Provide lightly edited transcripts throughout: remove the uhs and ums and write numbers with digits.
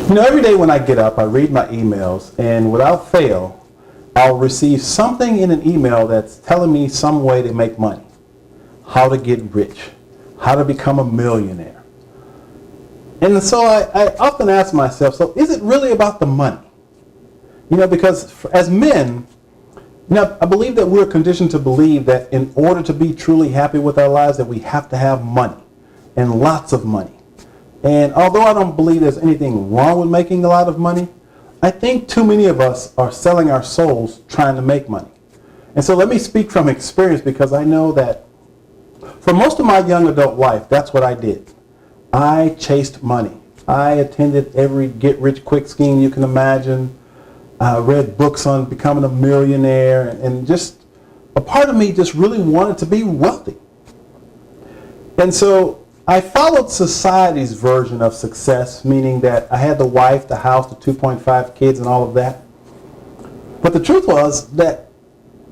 Every day when I get up, I read my emails, and without fail, I'll receive something in an email that's telling me some way to make money, how to get rich, how to become a millionaire. And so I often ask myself, so is it really about the money? Because as men, I believe that we're conditioned to believe that in order to be truly happy with our lives, that we have to have money, and lots of money. And although I don't believe there's anything wrong with making a lot of money, I think too many of us are selling our souls trying to make money. And so let me speak from experience, because I know that for most of my young adult life, that's what I did. I chased money. I attended every get-rich-quick scheme you can imagine. I read books on becoming a millionaire, and just a part of me just really wanted to be wealthy. And so I followed society's version of success, meaning that I had the wife, the house, the 2.5 kids, and all of that. But the truth was that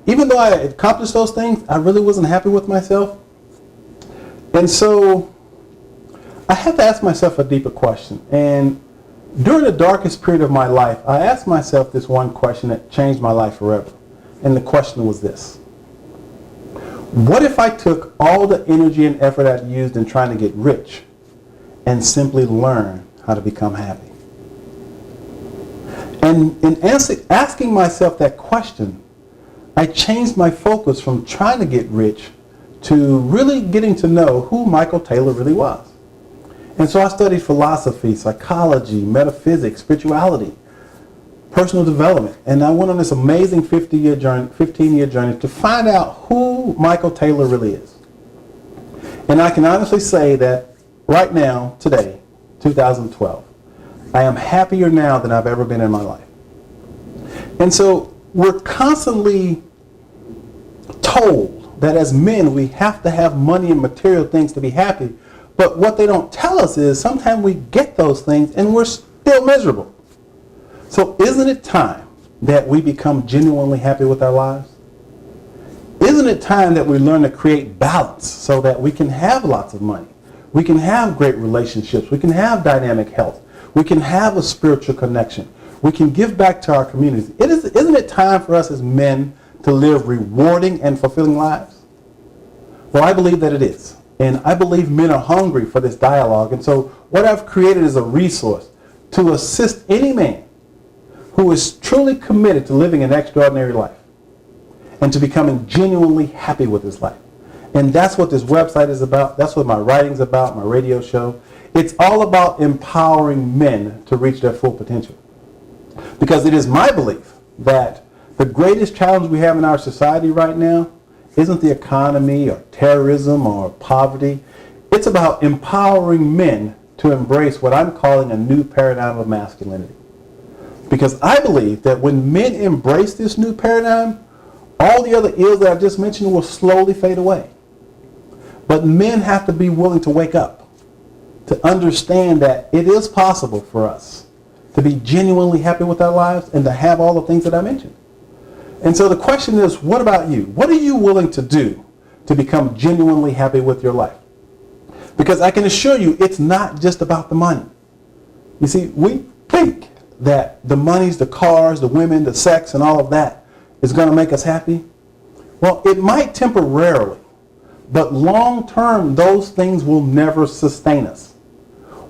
even though I accomplished those things, I really wasn't happy with myself. And so I had to ask myself a deeper question. And during the darkest period of my life, I asked myself this one question that changed my life forever. And the question was this: what if I took all the energy and effort I'd used in trying to get rich and simply learn how to become happy? And in asking myself that question, I changed my focus from trying to get rich to really getting to know who Michael Taylor really was. And so I studied philosophy, psychology, metaphysics, spirituality, personal development, and I went on this amazing 15-year journey to find out who Michael Taylor really is. And I can honestly say that right now, today, 2012, I am happier now than I've ever been in my life. And so we're constantly told that as men we have to have money and material things to be happy, but what they don't tell us is sometimes we get those things and we're still miserable. So isn't it time that we become genuinely happy with our lives? Isn't it time that we learn to create balance so that we can have lots of money, we can have great relationships, we can have dynamic health, we can have a spiritual connection, we can give back to our communities? Isn't it time for us as men to live rewarding and fulfilling lives? Well, I believe that it is. And I believe men are hungry for this dialogue. And so what I've created is a resource to assist any man who is truly committed to living an extraordinary life and to becoming genuinely happy with his life. And that's what this website is about. That's what my writing's about, my radio show. It's all about empowering men to reach their full potential. Because it is my belief that the greatest challenge we have in our society right now isn't the economy or terrorism or poverty. It's about empowering men to embrace what I'm calling a new paradigm of masculinity. Because I believe that when men embrace this new paradigm, all the other ills that I just mentioned will slowly fade away. But men have to be willing to wake up, to understand that it is possible for us to be genuinely happy with our lives and to have all the things that I mentioned. And so the question is, what about you? What are you willing to do to become genuinely happy with your life? Because I can assure you, it's not just about the money. You see, we think that the monies, the cars, the women, the sex, and all of that is going to make us happy. Well, it might temporarily, but long term, those things will never sustain us.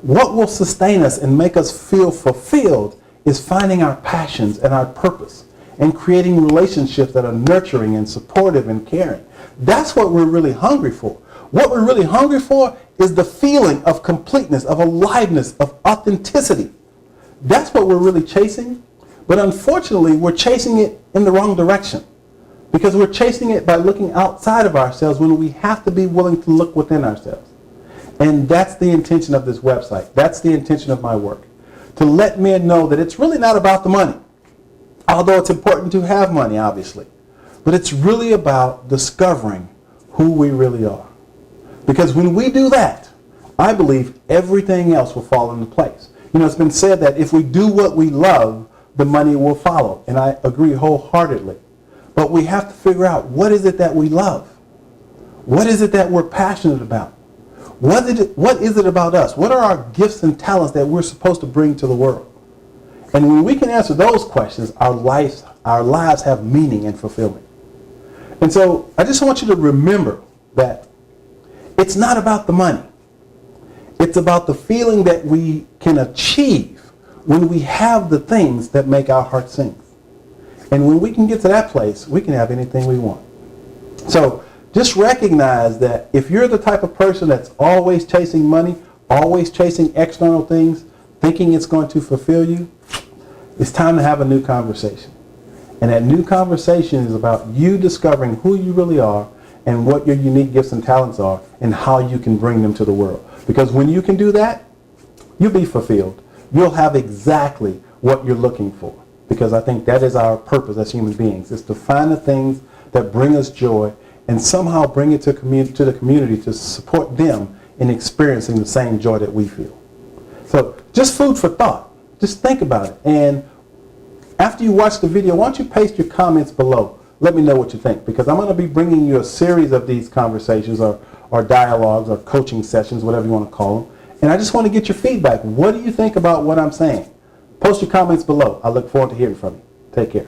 What will sustain us and make us feel fulfilled is finding our passions and our purpose, and creating relationships that are nurturing and supportive and caring. That's what we're really hungry for. What we're really hungry for is the feeling of completeness, of aliveness, of authenticity. That's what we're really chasing. But unfortunately, we're chasing it in the wrong direction, because we're chasing it by looking outside of ourselves when we have to be willing to look within ourselves. And that's the intention of this website. That's the intention of my work, to let men know that it's really not about the money. Although it's important to have money, obviously. But it's really about discovering who we really are. Because when we do that, I believe everything else will fall into place. It's been said that if we do what we love, the money will follow. And I agree wholeheartedly. But we have to figure out, what is it that we love? What is it that we're passionate about? What is it about us? What are our gifts and talents that we're supposed to bring to the world? And when we can answer those questions, our lives have meaning and fulfillment. And so I just want you to remember that it's not about the money. It's about the feeling that we can achieve when we have the things that make our heart sing. And when we can get to that place, we can have anything we want. So just recognize that if you're the type of person that's always chasing money, always chasing external things, thinking it's going to fulfill you, it's time to have a new conversation. And that new conversation is about you discovering who you really are and what your unique gifts and talents are and how you can bring them to the world. Because when you can do that, you'll be fulfilled. You'll have exactly what you're looking for. Because I think that is our purpose as human beings, is to find the things that bring us joy and somehow bring it to the community to support them in experiencing the same joy that we feel. So just food for thought. Just think about it. And after you watch the video, why don't you paste your comments below? Let me know what you think, because I'm going to be bringing you a series of these conversations or dialogues or coaching sessions, whatever you want to call them. And I just want to get your feedback. What do you think about what I'm saying? Post your comments below. I look forward to hearing from you. Take care.